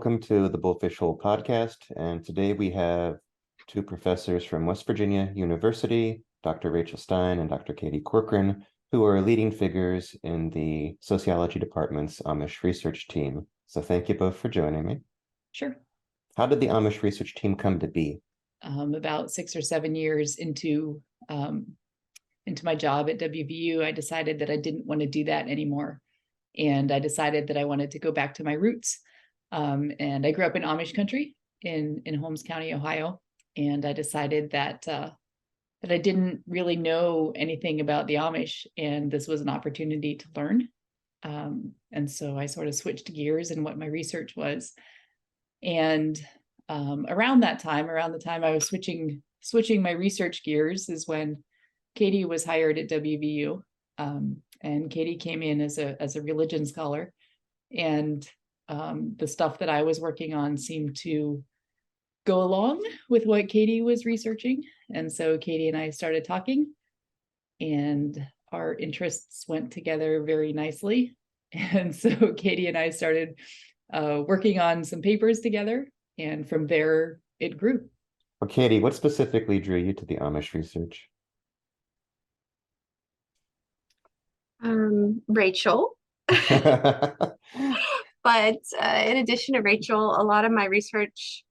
welcome to the Bullfish Hole podcast. And today we have two professors from West Virginia University, Dr. Rachel Stein and Dr. Katie Corcoran, who are leading figures in the sociology department's Amish research team. So thank you both for joining me. Sure. How did the Amish research team come to be? About 6 or 7 years into my job at WVU, I decided that I didn't want to do that anymore. And I decided that I wanted to go back to my roots. And I grew up in Amish country in Holmes County, Ohio. And I decided that I didn't really know anything about the Amish, and this was an opportunity to learn. And so I sort of switched gears in what my research was. And around the time I was switching my research gears is when Katie was hired at WVU. And Katie came in as a religion scholar, and the stuff that I was working on seemed to go along with what Katie was researching. And so Katie and I started talking, and our interests went together very nicely. And so Katie and I started working on some papers together, and from there it grew. Well, Katie, what specifically drew you to the Amish research? Rachel. But in addition to Rachel, a lot of my research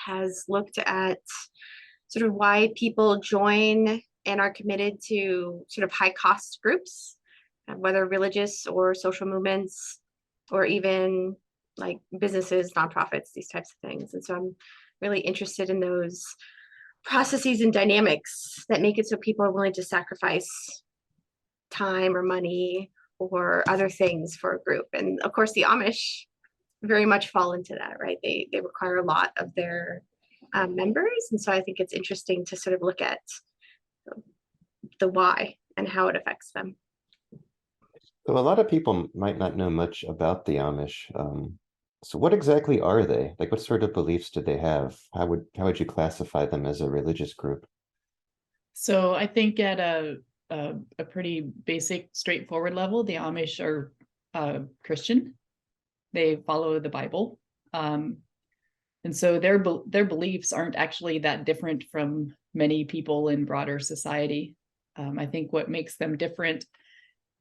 has looked at sort of why people join and are committed to sort of high cost groups, whether religious or social movements, or even like businesses, nonprofits, these types of things. And so I'm really interested in those processes and dynamics that make it so people are willing to sacrifice time or money or other things for a group. And of course, the Amish very much fall into that, right? They require a lot of their members. And so I think it's interesting to sort of look at the why and how it affects them. So a lot of people might not know much about the Amish. So what exactly are they? Like, what sort of beliefs do they have? How would you classify them as a religious group? So I think at a pretty basic, straightforward level, the Amish are Christian. They follow the Bible. And so their beliefs aren't actually that different from many people in broader society. I think what makes them different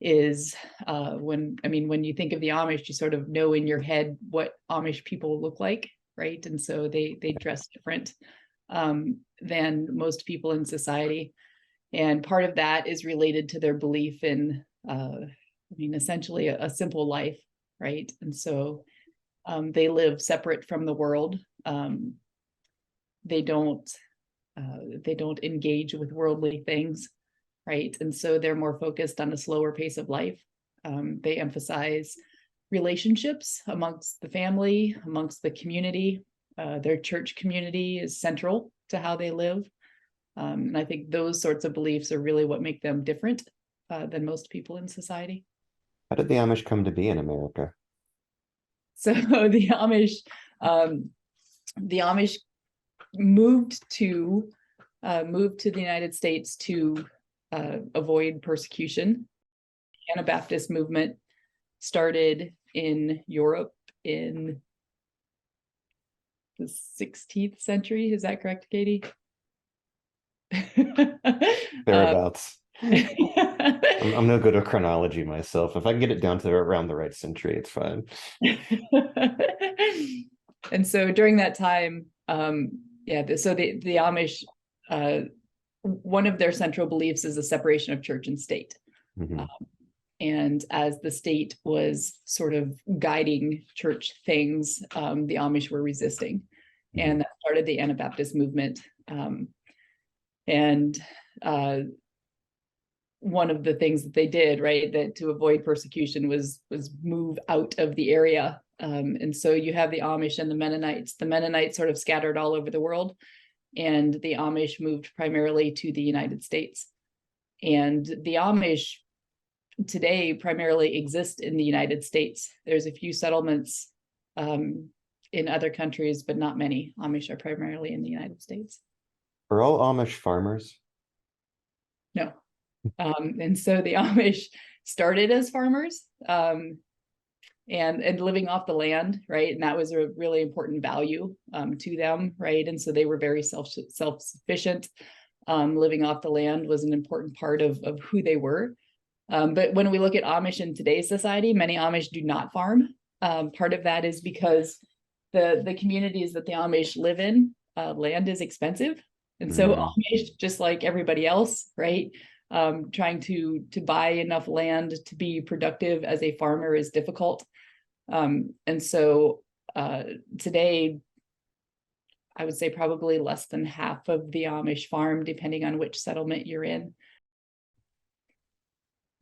is when you think of the Amish, you sort of know in your head what Amish people look like, right? And so they dress different than most people in society. And part of that is related to their belief in, essentially a simple life, right? And so they live separate from the world. They don't engage with worldly things, right? And so they're more focused on a slower pace of life. They emphasize relationships amongst the family, amongst the community. Their church community is central to how they live. And I think those sorts of beliefs are really what make them different than most people in society. How did the Amish come to be in America? So the Amish moved to the United States to avoid persecution. The Anabaptist movement started in Europe in the 16th century. Is that correct, Katie? Thereabouts. I'm no good at chronology myself. If I can get it down to around the right century, it's fine. And so during that time, the Amish, one of their central beliefs is the separation of church and state. Mm-hmm. And as the state was sort of guiding church things, the Amish were resisting. Mm-hmm. And that started the Anabaptist movement. And one of the things that they did, right, that to avoid persecution was move out of the area. And so you have the Amish and the Mennonites. The Mennonites sort of scattered all over the world, and the Amish moved primarily to the United States. And the Amish today primarily exist in the United States. There's a few settlements in other countries, but not many. Amish are primarily in the United States. Are all Amish farmers? No. And so the Amish started as farmers. and living off the land, right? And that was a really important value to them, right? And so they were very self-sufficient. Living off the land was an important part of who they were. But when we look at Amish in today's society, many Amish do not farm. Part of that is because the communities that the Amish live in, land is expensive. And so Amish, just like everybody else, right? Trying to buy enough land to be productive as a farmer is difficult. And so today, I would say probably less than half of the Amish farm, depending on which settlement you're in.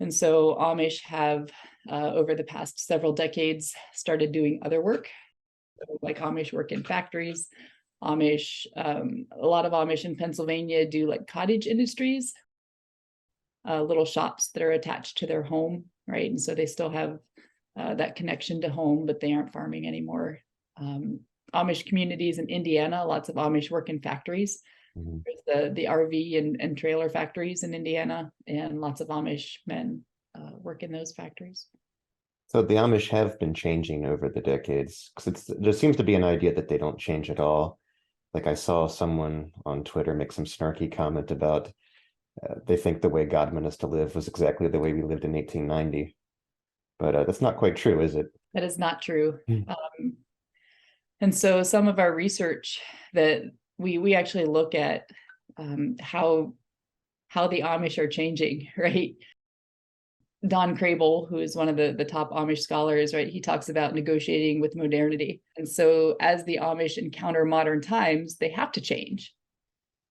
And so Amish have, over the past several decades, started doing other work, like Amish work in factories. Amish, a lot of Amish in Pennsylvania do like cottage industries, little shops that are attached to their home, right? And so they still have that connection to home, but they aren't farming anymore. Amish communities in Indiana, lots of Amish work in factories. There's the RV and trailer factories in Indiana, and lots of Amish men work in those factories. So the Amish have been changing over the decades, because there seems to be an idea that they don't change at all. Like I saw someone on Twitter make some snarky comment about they think the way God meant us to live was exactly the way we lived in 1890. But that's not quite true, is it? That is not true. And so some of our research that we actually look at how the Amish are changing, right? Don Crable, who is one of the top Amish scholars, right? He talks about negotiating with modernity. And so as the Amish encounter modern times, they have to change,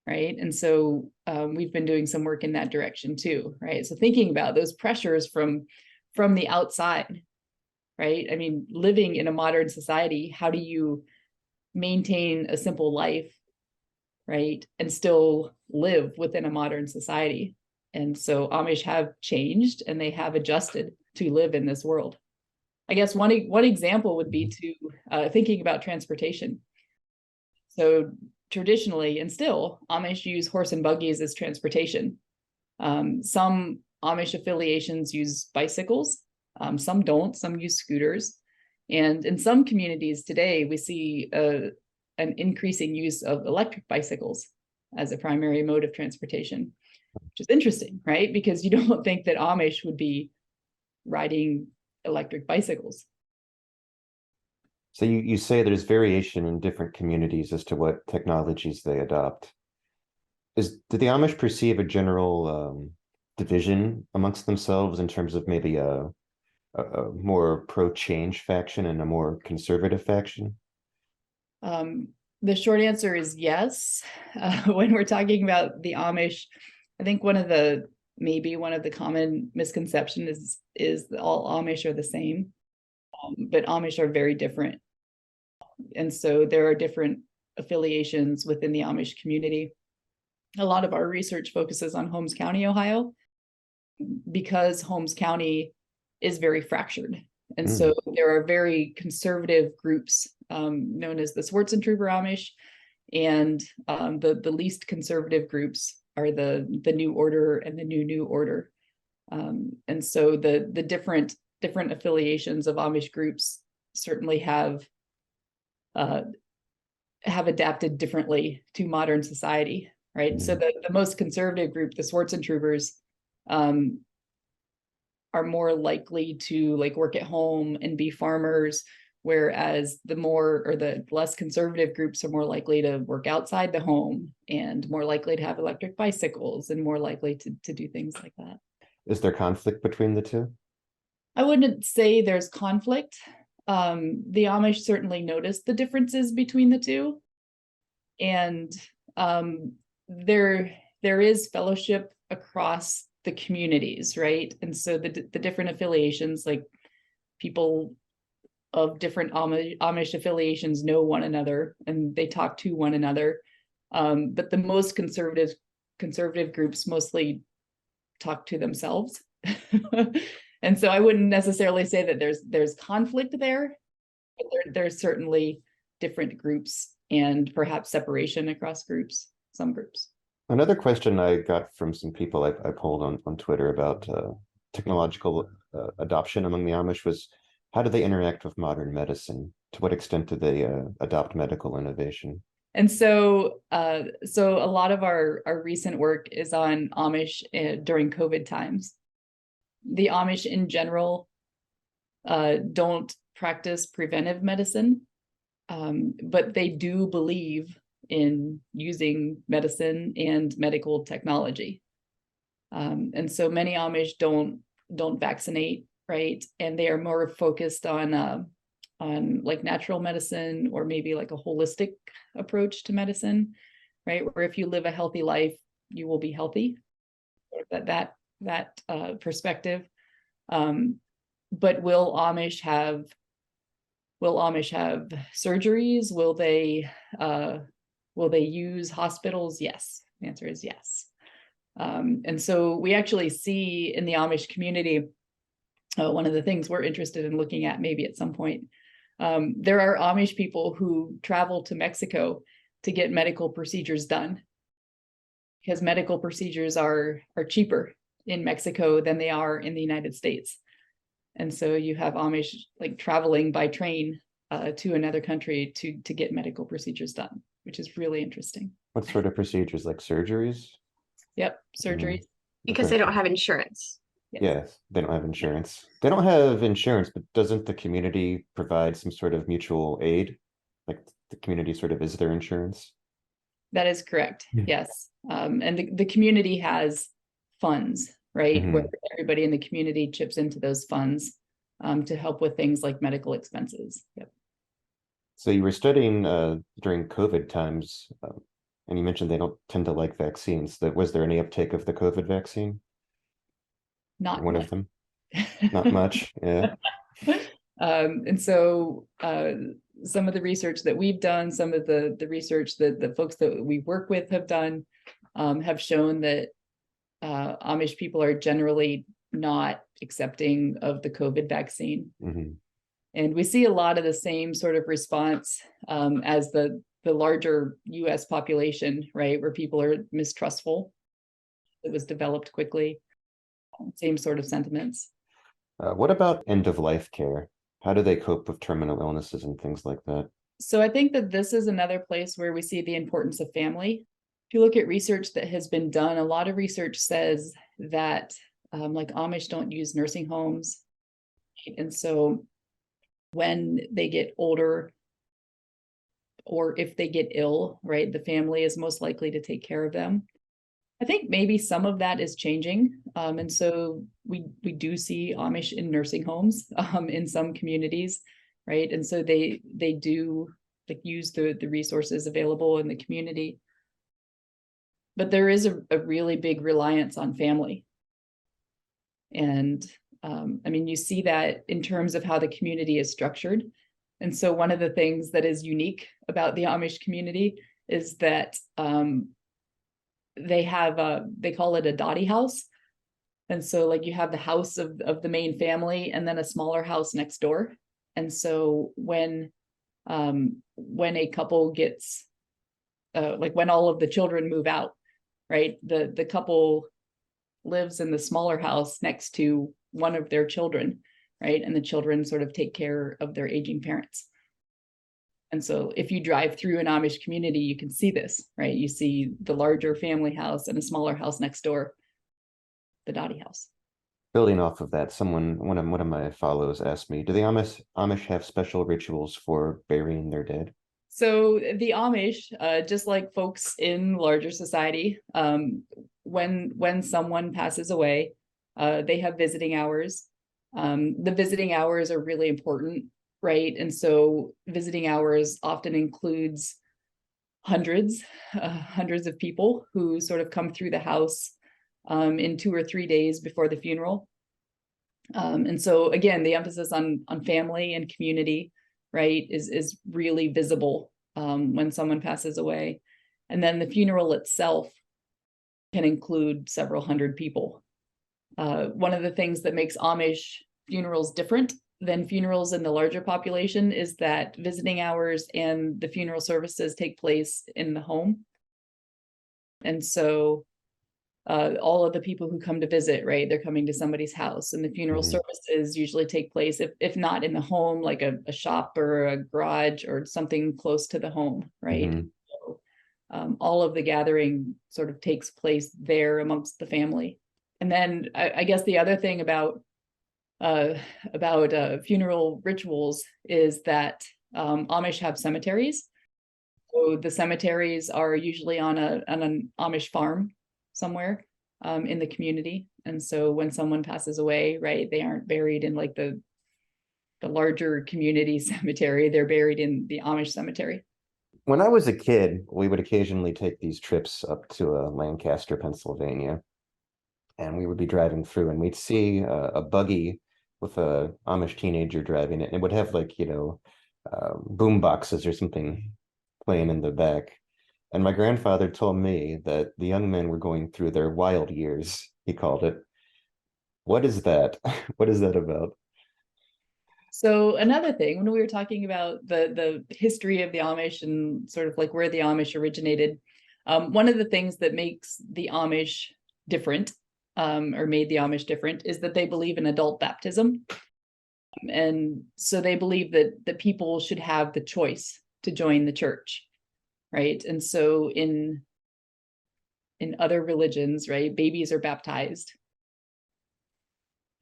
right? And so we've been doing some work in that direction too, right? So thinking about those pressures from the outside, right? I mean, living in a modern society, how do you maintain a simple life, right? And still live within a modern society? And so Amish have changed and they have adjusted to live in this world. I guess one example would be to thinking about transportation. So traditionally, and still, Amish use horse and buggies as transportation. Some Amish affiliations use bicycles, some don't, some use scooters. And in some communities today, we see an increasing use of electric bicycles as a primary mode of transportation, which is interesting, right? Because you don't think that Amish would be riding electric bicycles. So you say there's variation in different communities as to what technologies they adopt. Do the Amish perceive a general division amongst themselves in terms of maybe a more pro-change faction and a more conservative faction? The short answer is yes. When we're talking about the Amish, I think maybe one of the common misconceptions is that all Amish are the same, but Amish are very different. And so there are different affiliations within the Amish community. A lot of our research focuses on Holmes County, Ohio, because Holmes County is very fractured. And so there are very conservative groups known as the Swartzentruber Amish, and the least conservative groups are the New Order and the New Order. And so the different affiliations of Amish groups certainly have adapted differently to modern society, right? So the most conservative group, the Swartzentrubers, are more likely to like work at home and be farmers, whereas the less conservative groups are more likely to work outside the home and more likely to have electric bicycles and more likely to do things like that. Is there conflict between the two? I wouldn't say there's conflict. The Amish certainly notice the differences between the two. And there is fellowship across the communities, right? And so the different affiliations, like people of different Amish affiliations know one another and they talk to one another. But the most conservative groups mostly talk to themselves. And so I wouldn't necessarily say that there's conflict there, but there's certainly different groups and perhaps separation across groups, some groups. Another question I got from some people I polled on Twitter about technological adoption among the Amish was, how do they interact with modern medicine? To what extent do they adopt medical innovation? And so so a lot of our recent work is on Amish during COVID times. The Amish in general don't practice preventive medicine, but they do believe in using medicine and medical technology. And so many Amish don't vaccinate, right? And they are more focused on like natural medicine, or maybe like a holistic approach to medicine, right? Where if you live a healthy life, you will be healthy. That perspective. But will Amish have surgeries? Will they use hospitals? Yes. The answer is yes. And so we actually see in the Amish community, one of the things we're interested in looking at maybe at some point, there are Amish people who travel to Mexico to get medical procedures done, because medical procedures are cheaper in Mexico than they are in the United States. And so you have Amish like traveling by train to another country to get medical procedures done, which is really interesting. What sort of procedures, like surgeries? Yep, surgeries. Because they don't have insurance. Yes, they don't have insurance. They don't have insurance, but doesn't the community provide some sort of mutual aid? Like the community sort of is their insurance? That is correct. Yes. And the community has funds, right? Where everybody in the community chips into those funds to help with things like medical expenses. Yep. So you were studying during COVID times, and you mentioned they don't tend to like vaccines. Was there any uptake of the COVID vaccine? Not one much. of them. Not much. Yeah. And so some of the research that we've done, some of the research that the folks that we work with have done, have shown that Amish people are generally not accepting of the COVID vaccine. And we see a lot of the same sort of response as the larger US population, right? Where people are mistrustful. It was developed quickly. Same sort of sentiments. What about end-of-life care? How do they cope with terminal illnesses and things like that? So I think that this is another place where we see the importance of family. If you look at research that has been done, a lot of research says that like Amish don't use nursing homes. And so when they get older, or if they get ill, right, the family is most likely to take care of them. I think maybe some of that is changing. And so we do see Amish in nursing homes in some communities, right? And so they do like use the resources available in the community. But there is a really big reliance on family. And I mean, you see that in terms of how the community is structured. And so one of the things that is unique about the Amish community is that they have they call it a dotty house. And so like you have the house of the main family and then a smaller house next door. And so when a couple gets like when all of the children move out, right, the couple lives in the smaller house next to one of their children, right? And the children sort of take care of their aging parents. And so if you drive through an Amish community, you can see this, right? You see the larger family house and a smaller house next door, the dotty house. Building off of that, one of my follows asked me, do the Amish have special rituals for burying their dead? So the Amish, just like folks in larger society, when someone passes away, they have visiting hours. The visiting hours are really important, right? And so visiting hours often includes hundreds of people who sort of come through the house in 2 or 3 days before the funeral. And so again, the emphasis on family and community, right, is really visible when someone passes away. And then the funeral itself can include several hundred people. One of the things that makes Amish funerals different than funerals in the larger population is that visiting hours and the funeral services take place in the home. And so all of the people who come to visit, right? They're coming to somebody's house, and the funeral services usually take place, if not in the home, like a shop or a garage or something close to the home, right? So, all of the gathering sort of takes place there amongst the family. And then I guess the other thing about funeral rituals is that Amish have cemeteries. So the cemeteries are usually on an Amish farm somewhere in the community. And so when someone passes away, right, they aren't buried in like the larger community cemetery. They're buried in the Amish cemetery. When I was a kid, we would occasionally take these trips up to Lancaster, Pennsylvania, and we would be driving through, and we'd see a buggy with a Amish teenager driving it, and it would have like, boom boxes or something playing in the back. And my grandfather told me that the young men were going through their wild years, he called it. What is that? What is that about? So another thing, when we were talking about the history of the Amish and sort of like where the Amish originated, one of the things that makes the Amish different, or made the Amish different, is that they believe in adult baptism. And so they believe that people should have the choice to join the church, right? And so in other religions, right, babies are baptized.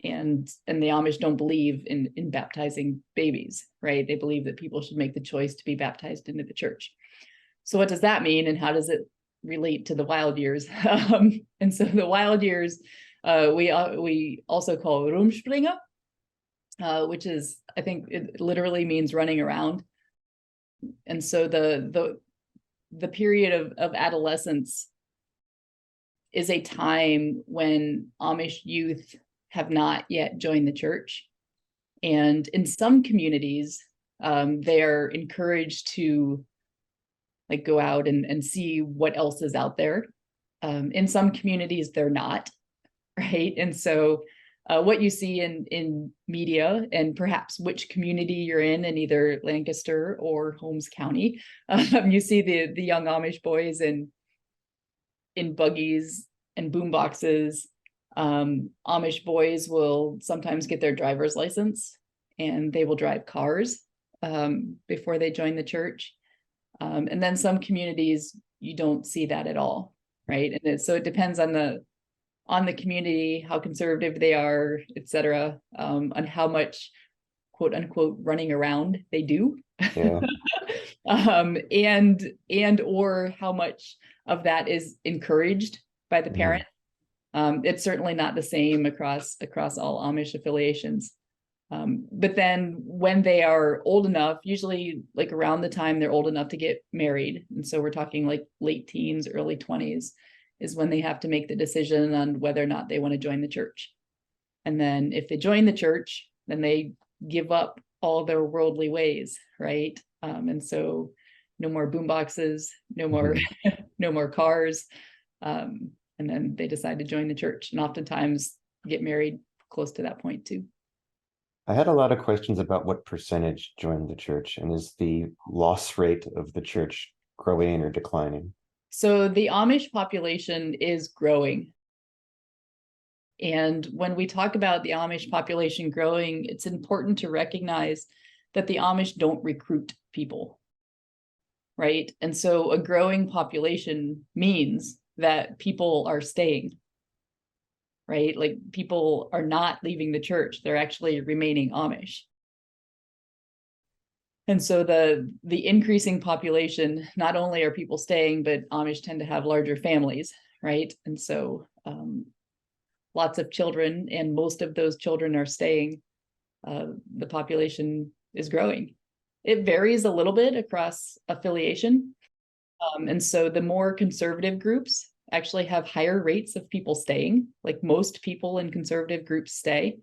And the Amish don't believe in baptizing babies, right? They believe that people should make the choice to be baptized into the church. So what does that mean, and how does it relate to the wild years? And so the wild years, we also call rumspringa, which is, I think it literally means running around. And so the period of adolescence is a time when Amish youth have not yet joined the church. And in some communities, they are encouraged to like go out and see what else is out there. In some communities, they're not, right? And so what you see in media, and perhaps which community you're in either Lancaster or Holmes County, you see the young Amish boys in buggies and boom boxes. Amish boys will sometimes get their driver's license, and they will drive cars before they join the church. And then some communities, you don't see that at all, right? And so it depends on the community, how conservative they are, et cetera, on how much quote unquote running around they do. Yeah. And or how much of that is encouraged by the parent. It's certainly not the same across all Amish affiliations. But then when they are old enough, usually like around the time they're old enough to get married, and so we're talking like late teens, early 20s, is when they have to make the decision on whether or not they want to join the church. And then if they join the church, then they give up all their worldly ways, right? And so no more boom boxes, no more no more cars. And then they decide to join the church, and oftentimes get married close to that point too. I had a lot of questions about what percentage joined the church, and is the loss rate of the church growing or declining? So the Amish population is growing. And when we talk about the Amish population growing, it's important to recognize that the Amish don't recruit people, right? And so a growing population means that people are staying, right? Like people are not leaving the church, they're actually remaining Amish. And so the increasing population, not only are people staying, but Amish tend to have larger families, right? And so lots of children, and most of those children are staying. The population is growing. It varies a little bit across affiliation. And so the more conservative groups actually have higher rates of people staying, like most people in conservative groups stay.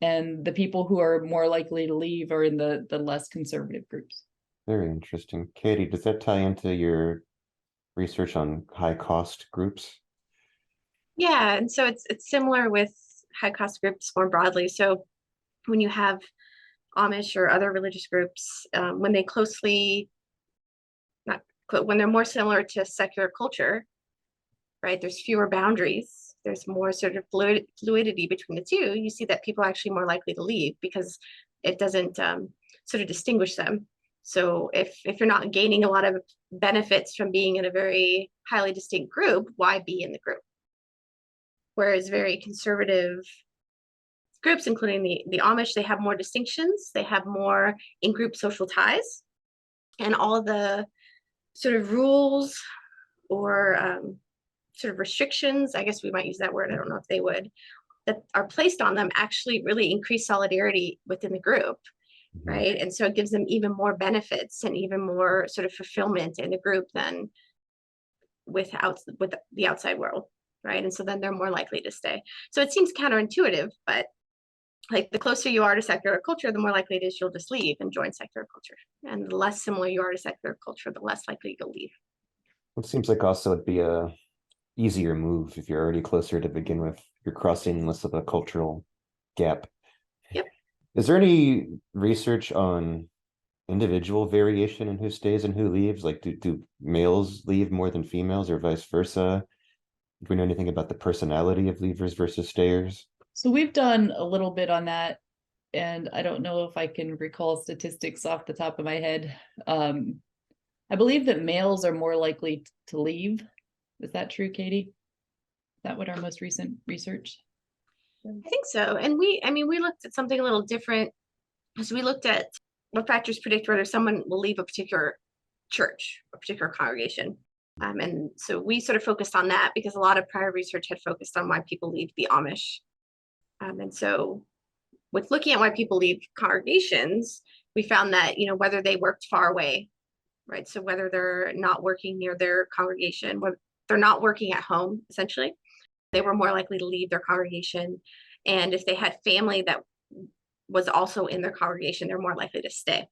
And the people who are more likely to leave are in the less conservative groups. Very interesting. Katie, does that tie into your research on high cost groups? Yeah, and so it's similar with high cost groups more broadly. So when you have Amish or other religious groups, when they when they're more similar to secular culture, right? There's fewer boundaries. There's more sort of fluidity between the two. You see that people are actually more likely to leave because it doesn't sort of distinguish them. So if you're not gaining a lot of benefits from being in a very highly distinct group, why be in the group? Whereas very conservative groups, including the Amish, they have more distinctions. They have more in-group social ties, and all the sort of rules or sort of restrictions, I guess we might use that word, I don't know if they would, that are placed on them actually really increase solidarity within the group, right? And so it gives them even more benefits and even more sort of fulfillment in the group than with the outside world, right? And so then they're more likely to stay. So it seems counterintuitive, but like the closer you are to secular culture, the more likely it is you'll just leave and join secular culture. And the less similar you are to secular culture, the less likely you'll leave. It seems like also it'd be a easier move if you're already closer to begin with. You're crossing less of a cultural gap. Yep. Is there any research on individual variation in who stays and who leaves? Like, do males leave more than females or vice versa? Do we know anything about the personality of leavers versus stayers? So we've done a little bit on that, and I don't know if I can recall statistics off the top of my head. I believe that males are more likely to leave. Is that true, Katie? Is that what our most recent research? I think so. And we looked at something a little different. So we looked at what factors predict whether someone will leave a particular church, a particular congregation. And so we sort of focused on that because a lot of prior research had focused on why people leave the Amish. And so with looking at why people leave congregations, we found that, whether they worked far away, right? So whether they're not working near their congregation, whether they're not working at home, essentially, they were more likely to leave their congregation. And if they had family that was also in their congregation, they're more likely to stay.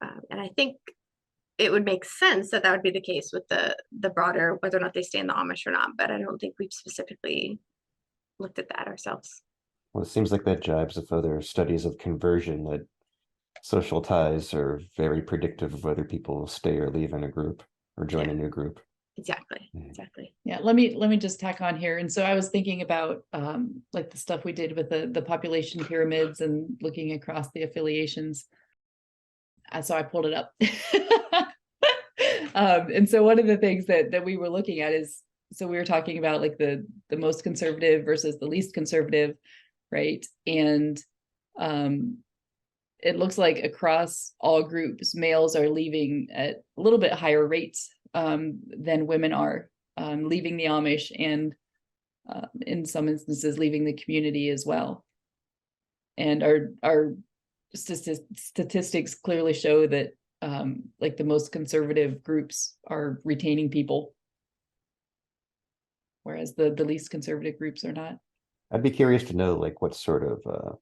And I think it would make sense that would be the case with the broader, whether or not they stay in the Amish or not, but I don't think we've specifically looked at that ourselves. Well, it seems like that jibes with other studies of conversion, that social ties are very predictive of whether people stay or leave in a group or join a new group. Exactly. Yeah, let me just tack on here. And so I was thinking about like the stuff we did with the population pyramids and looking across the affiliations. So I pulled it up. And so one of the things that we were looking at is, so we were talking about like the most conservative versus the least conservative, right? And it looks like across all groups, males are leaving at a little bit higher rates than women are leaving the Amish, and in some instances leaving the community as well. And our statistics clearly show that like the most conservative groups are retaining people, whereas the least conservative groups are not. I'd be curious to know like what sort of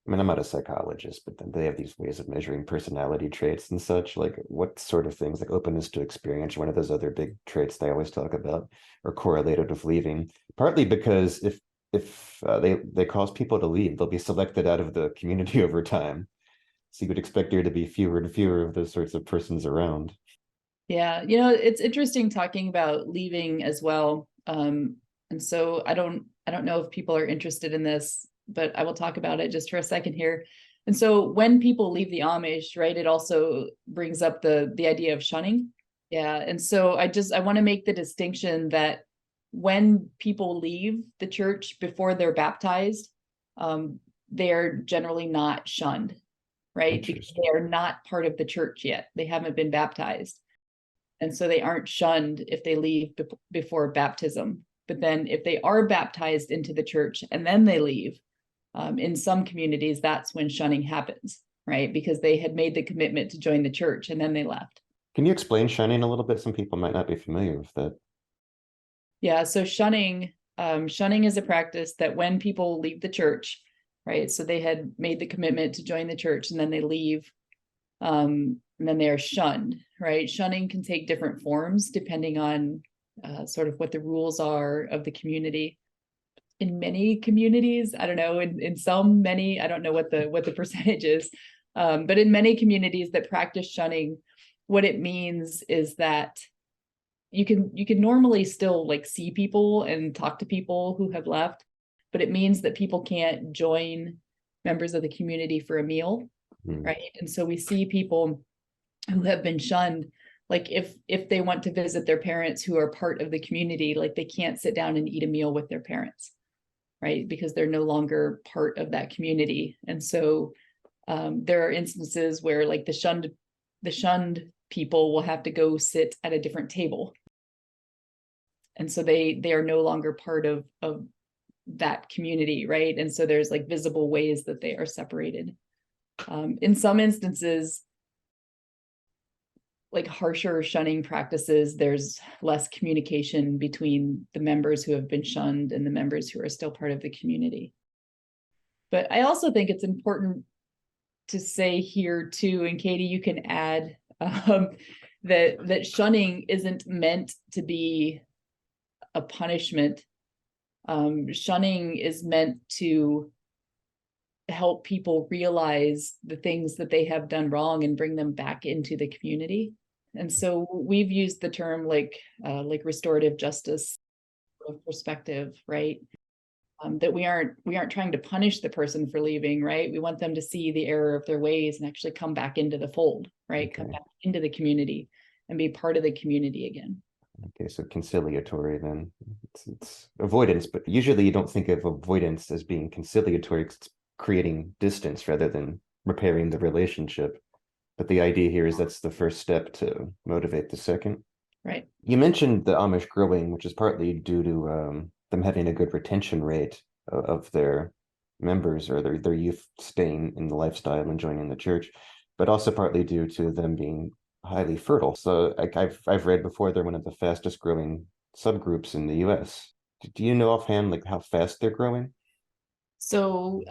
I mean, I'm not a psychologist, but then they have these ways of measuring personality traits and such. Like what sort of things, like openness to experience, one of those other big traits they always talk about, are correlated with leaving. Partly because if they cause people to leave, they'll be selected out of the community over time. So you would expect there to be fewer and fewer of those sorts of persons around. Yeah, it's interesting talking about leaving as well. And so I don't know if people are interested in this, but I will talk about it just for a second here. And so when people leave the Amish, right, it also brings up the idea of shunning. Yeah. And so I want to make the distinction that when people leave the church before they're baptized, they're generally not shunned, right? Because they are not part of the church yet. They haven't been baptized. And so they aren't shunned if they leave before baptism. But then if they are baptized into the church and then they leave, in some communities, that's when shunning happens, right? Because they had made the commitment to join the church and then they left. Can you explain shunning a little bit? Some people might not be familiar with that. Yeah, so shunning is a practice that when people leave the church, right? So they had made the commitment to join the church and then they leave, and then they are shunned, right? Shunning can take different forms depending on sort of what the rules are of the community. In many communities, I don't know, in some, many, I don't know what the percentage is, but in many communities that practice shunning, what it means is that you can normally still like see people and talk to people who have left, but it means that people can't join members of the community for a meal, right? And so we see people who have been shunned, like if they want to visit their parents who are part of the community, like they can't sit down and eat a meal with their parents, right? Because they're no longer part of that community. And so there are instances where like the shunned people will have to go sit at a different table. And so they are no longer part of that community, right? And so there's like visible ways that they are separated. In some instances, like harsher shunning practices, there's less communication between the members who have been shunned and the members who are still part of the community. But I also think it's important to say here too, and Katie, you can add that shunning isn't meant to be a punishment. Shunning is meant to help people realize the things that they have done wrong and bring them back into the community. And so we've used the term like restorative justice perspective, right? That we aren't trying to punish the person for leaving, right? We want them to see the error of their ways and actually come back into the fold, right? Okay. Come back into the community and be part of the community again. Okay, so conciliatory then. It's avoidance, but usually you don't think of avoidance as being conciliatory because it's creating distance rather than repairing the relationship. But the idea here is that's the first step to motivate the second. Right. You mentioned the Amish growing, which is partly due to them having a good retention rate of their members or their youth staying in the lifestyle and joining the church, but also partly due to them being highly fertile. So like I've read before they're one of the fastest growing subgroups in the US. Do you know offhand like how fast they're growing? So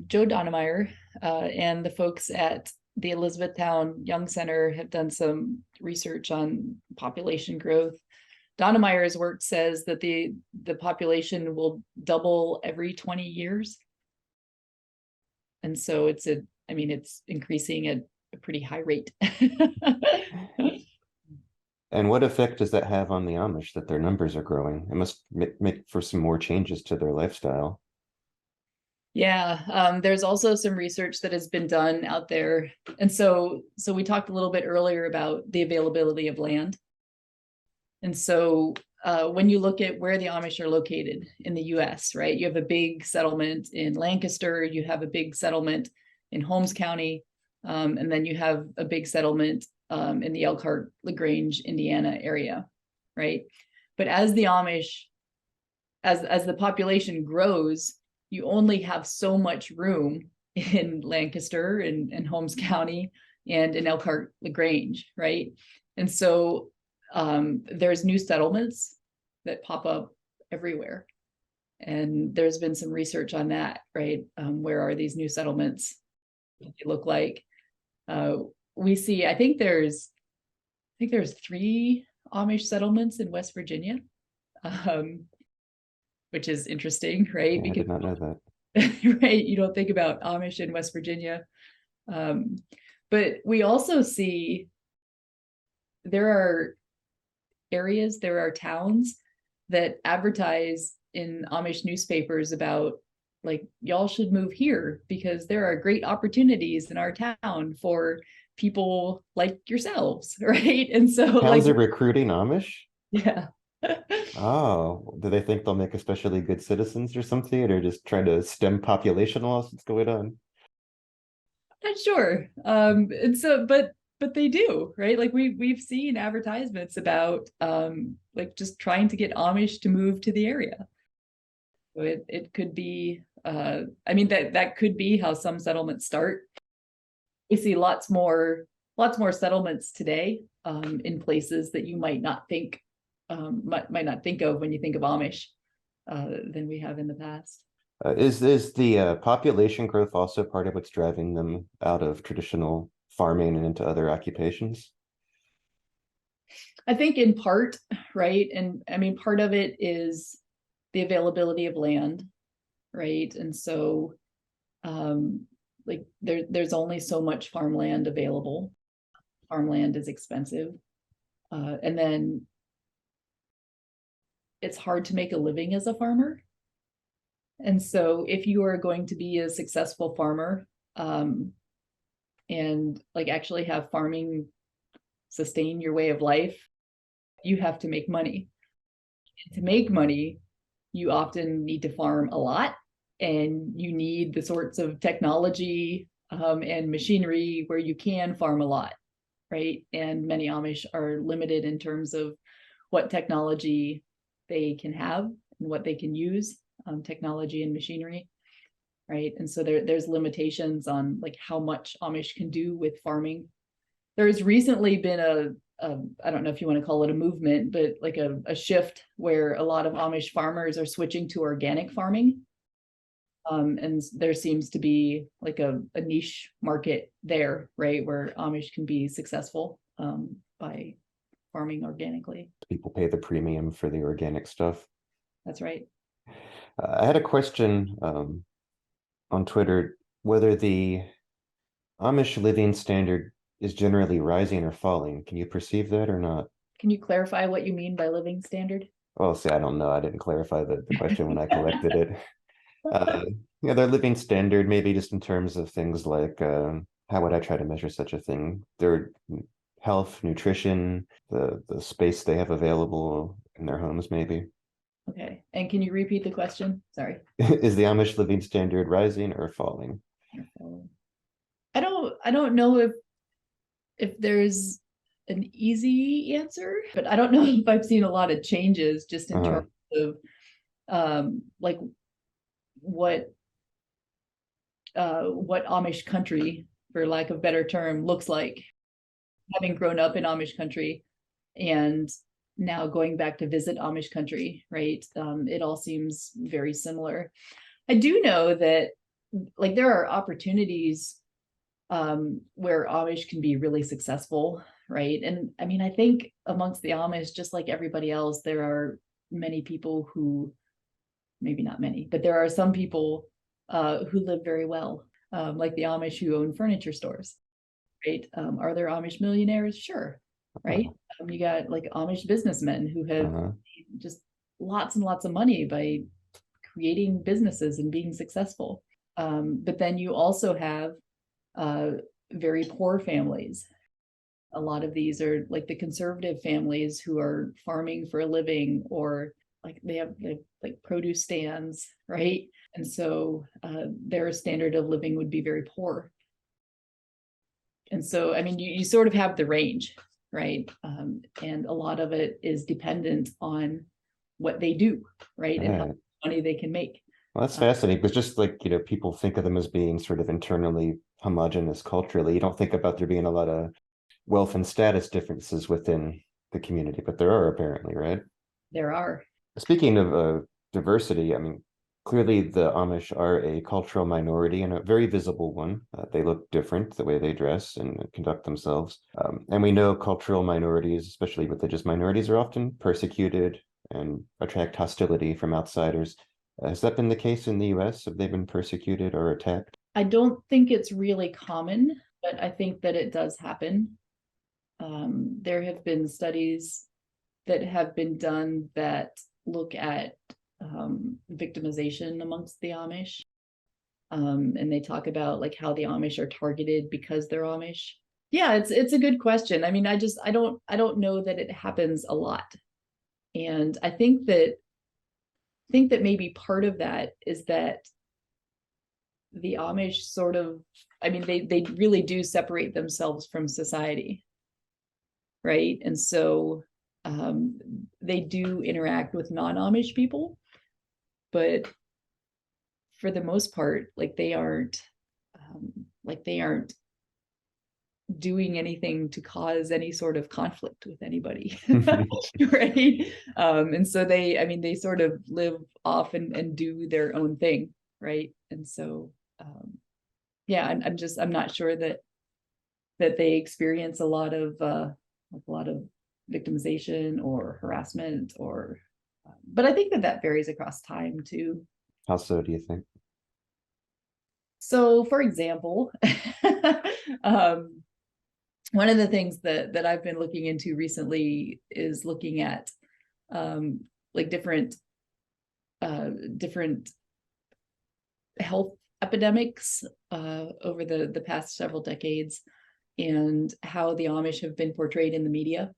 Joe Donnemeyer and the folks at the Elizabethtown Young Center have done some research on population growth. Donnemeyer's work says that the population will double every 20 years. And so it's increasing at a pretty high rate. And what effect does that have on the Amish that their numbers are growing? It must make for some more changes to their lifestyle. Yeah, there's also some research that has been done out there. And so we talked a little bit earlier about the availability of land. And so when you look at where the Amish are located in the US, right, you have a big settlement in Lancaster, you have a big settlement in Holmes County, and then you have a big settlement in the Elkhart, LaGrange, Indiana area, right? But as the Amish, as the population grows, you only have so much room in Lancaster and Holmes County and in Elkhart, LaGrange, right? And so there's new settlements that pop up everywhere. And there's been some research on that, right? Where are these new settlements? What do they look like? We see, I think there's 3 Amish settlements in West Virginia, which is interesting, right? Yeah, I did not know that. Right, you don't think about Amish in West Virginia. But we also see there are areas, there are towns that advertise in Amish newspapers about like, y'all should move here because there are great opportunities in our town for people like yourselves, right? And so towns are recruiting Amish? Yeah. Oh, do they think they'll make especially good citizens or something, or just trying to stem population loss? What's going on? Not sure. And so, but they do, right? Like we've seen advertisements about like just trying to get Amish to move to the area. So it could be that could be how some settlements start. We see lots more settlements today in places that you might not think of when you think of Amish than we have in the past. Is the population growth also part of what's driving them out of traditional farming and into other occupations? I think in part, right? And I mean, part of it is the availability of land, right? And so like there's only so much farmland available. Farmland is expensive. And then it's hard to make a living as a farmer. And so if you are going to be a successful farmer, and like actually have farming sustain your way of life, you have to make money. And to make money, you often need to farm a lot, and you need the sorts of technology and machinery where you can farm a lot, right? And many Amish are limited in terms of what technology they can have and what they can use, technology and machinery, right? And so there's limitations on like how much Amish can do with farming. There's recently been I don't know if you want to call it a movement, but like a shift where a lot of Amish farmers are switching to organic farming. And there seems to be like a niche market there, right, where Amish can be successful by farming organically. People pay the premium for the organic stuff. That's right. I had a question on Twitter, whether the Amish living standard is generally rising or falling. Can you perceive that or not? Can you clarify what you mean by living standard? Well, see, I don't know. I didn't clarify the question when I collected it. Yeah, their living standard, maybe just in terms of things like how would I try to measure such a thing? Their health, nutrition, the space they have available in their homes, maybe. Okay. And can you repeat the question? Sorry. Is the Amish living standard rising or falling? I don't know if there's an easy answer, but I don't know if I've seen a lot of changes just in terms of like what Amish country, for lack of a better term, looks like. Having grown up in Amish country and now going back to visit Amish country, right? It all seems very similar. I do know that like there are opportunities where Amish can be really successful, right? And I mean, I think amongst the Amish, just like everybody else, there are many people who, maybe not many, but there are some people who live very well, like the Amish who own furniture stores, right? Are there Amish millionaires? Sure, right? You got like Amish businessmen who have just lots and lots of money by creating businesses and being successful. But then you also have very poor families. A lot of these are like the conservative families who are farming for a living, or like they have like produce stands, right? And so their standard of living would be very poor. And so, I mean, you sort of have the range, right? And a lot of it is dependent on what they do, right? And how much money they can make. Well, that's fascinating, because just like, you know, people think of them as being sort of internally homogenous culturally. You don't think about there being a lot of wealth and status differences within the community, but there are apparently, right? There are. Speaking of diversity, I mean, clearly the Amish are a cultural minority and a very visible one. They look different the way they dress and conduct themselves. And we know cultural minorities, especially religious minorities, are often persecuted and attract hostility from outsiders. Has that been the case in the US? Have they been persecuted or attacked? I don't think it's really common, but I think that it does happen. There have been studies that have been done that look at victimization amongst the Amish. And they talk about like how the Amish are targeted because they're Amish. Yeah, it's a good question. I mean, I don't know that it happens a lot. And I think that maybe part of that is that the Amish sort of, I mean, they really do separate themselves from society, right? And so they do interact with non-Amish people, but for the most part, like they aren't doing anything to cause any sort of conflict with anybody, right? And so they sort of live off and do their own thing, right? And so yeah, I'm not sure that they experience a lot of victimization or harassment, or but I think that varies across time too. How so, do you think? So for example, one of the things that I've been looking into recently is looking at like different health epidemics over the past several decades, and how the Amish have been portrayed in the media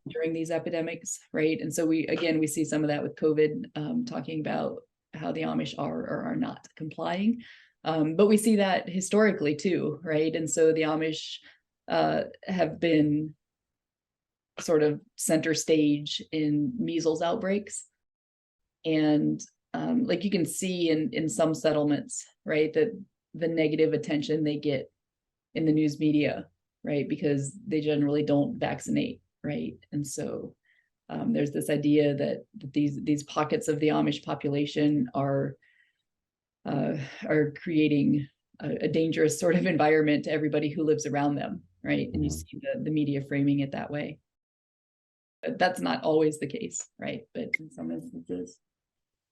during these epidemics, right? And so we see some of that with COVID, talking about how the Amish are or are not complying. But we see that historically too, right? And so the Amish have been sort of center stage in measles outbreaks. And like you can see in some settlements, right, that the negative attention they get in the news media, right, because they generally don't vaccinate, right? And so there's this idea that these pockets of the Amish population are creating a dangerous sort of environment to everybody who lives around them, right? And you see the media framing it that way. But that's not always the case, right? But in some instances.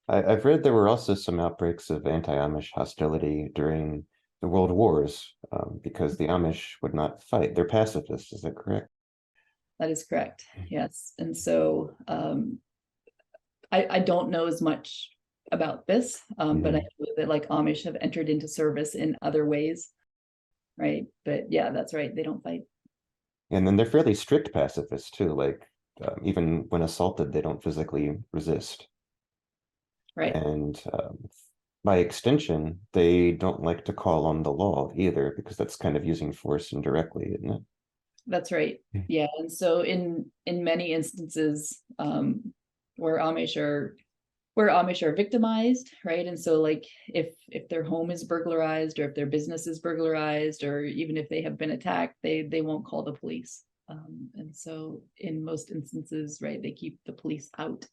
I've read there were also some outbreaks of anti-Amish hostility during the World Wars, because the Amish would not fight. They're pacifists, is that correct? That is correct, yes. And so I don't know as much about this, but I know that like Amish have entered into service in other ways, right? But yeah, that's right, they don't fight. And then they're fairly strict pacifists too, like even when assaulted, they don't physically resist. Right. And by extension, they don't like to call on the law either, because that's kind of using force indirectly, isn't it? That's right. Yeah. And so in many instances where Amish are victimized, right? And so like if their home is burglarized, or if their business is burglarized, or even if they have been attacked, they won't call the police. And so in most instances, right, they keep the police out.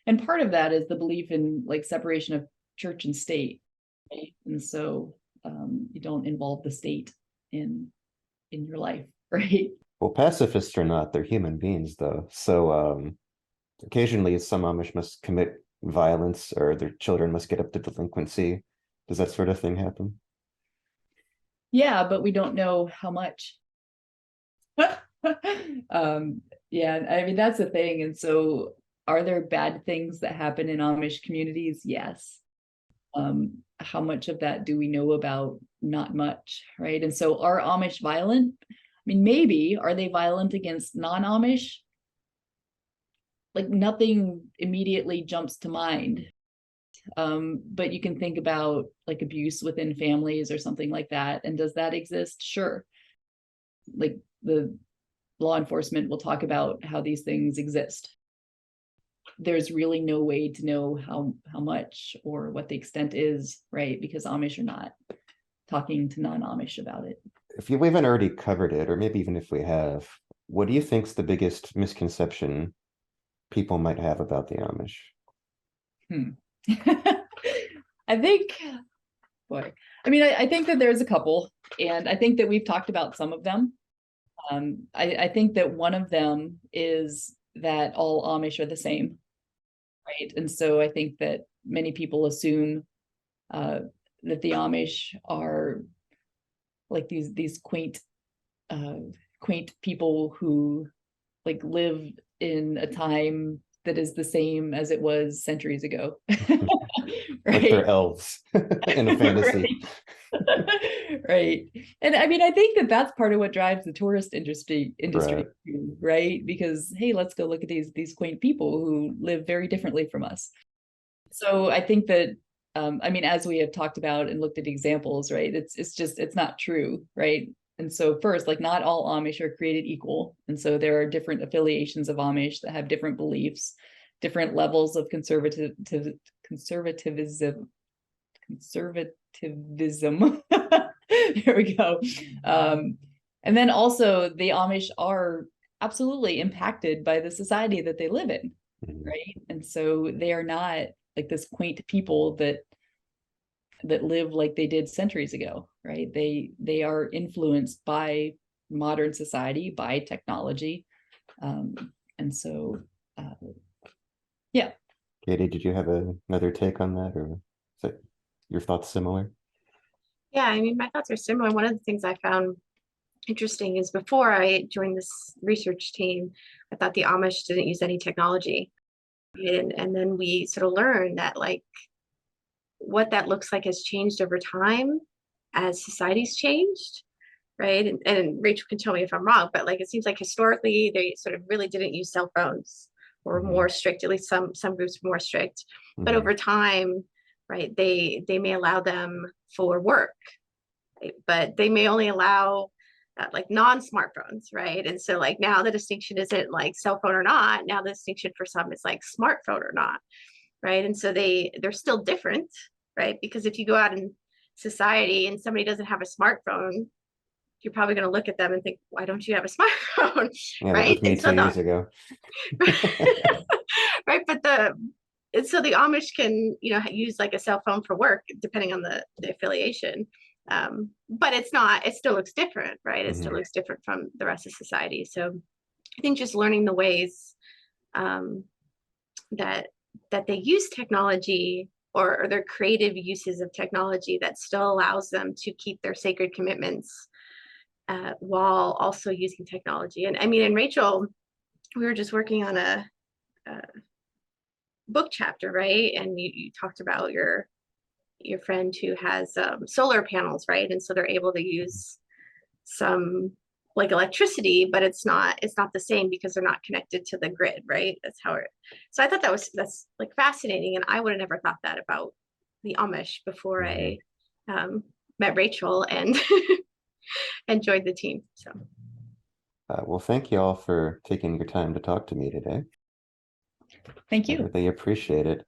And part of that is the belief in like separation of church and state, right? And so you don't involve the state in your life, right? Well, pacifists are not, they're human beings though. So occasionally some Amish must commit violence, or their children must get up to delinquency. Does that sort of thing happen? Yeah, but we don't know how much. Yeah, I mean, that's the thing. And so are there bad things that happen in Amish communities? Yes. How much of that do we know about? Not much, right? And so are Amish violent? I mean, maybe. Are they violent against non-Amish? Like nothing immediately jumps to mind. But you can think about like abuse within families or something like that. And does that exist? Sure. Like the law enforcement will talk about how these things exist. There's really no way to know how much or what the extent is, right? Because Amish are not talking to non-Amish about it. If we haven't already covered it, or maybe even if we have, what do you think's the biggest misconception people might have about the Amish? I think, boy, I mean, I think that there's a couple, and I think that we've talked about some of them. I think that one of them is that all Amish are the same, right? And so I think that many people assume that the Amish are like these quaint people who like live in a time that is the same as it was centuries ago. Like they're elves in a fantasy. Right. And I mean, I think that that's part of what drives the tourist industry Right. too, right? Because hey, let's go look at these quaint people who live very differently from us. So I think that I mean, as we have talked about and looked at examples, right, it's not true, right? And so first, like not all Amish are created equal. And so there are different affiliations of Amish that have different beliefs, different levels of conservatism. Here we go. And then also the Amish are absolutely impacted by the society that they live in, right? And so they are not like this quaint people that live like they did centuries ago, right? They are influenced by modern society, by technology. And so, yeah. Katie, did you have another take on that, or is that your thoughts similar? Yeah, I mean, my thoughts are similar. One of the things I found interesting is before I joined this research team, I thought the Amish didn't use any technology. And then we sort of learn that like what that looks like has changed over time as society's changed, right? And Rachel can tell me if I'm wrong, but like it seems like historically they sort of really didn't use cell phones or more strict, at least some groups more strict. But over time, right, they may allow them for work, right? But they may only allow like non-smartphones, right? And so like now the distinction isn't like cell phone or not. Now the distinction for some is like smartphone or not, right? And so they're still different, right? Because if you go out in society and somebody doesn't have a smartphone, you're probably going to look at them and think, why don't you have a smartphone? Yeah, right? that was me And so 2 years ago. right. But so the Amish can, you know, use like a cell phone for work, depending on the affiliation. But it still looks different, right? It still looks different from the rest of society. So I think just learning the ways that they use technology or their creative uses of technology that still allows them to keep their sacred commitments while also using technology. And I mean, and Rachel, we were just working on a book chapter, right? And you talked about your friend who has solar panels, right? And so they're able to use some like electricity, but it's not the same because they're not connected to the grid, right? That's how it. So I thought that's like fascinating, and I would have never thought that about the Amish before I met Rachel and and joined the team. So Well, thank you all for taking your time to talk to me today. Thank I you. really appreciate it.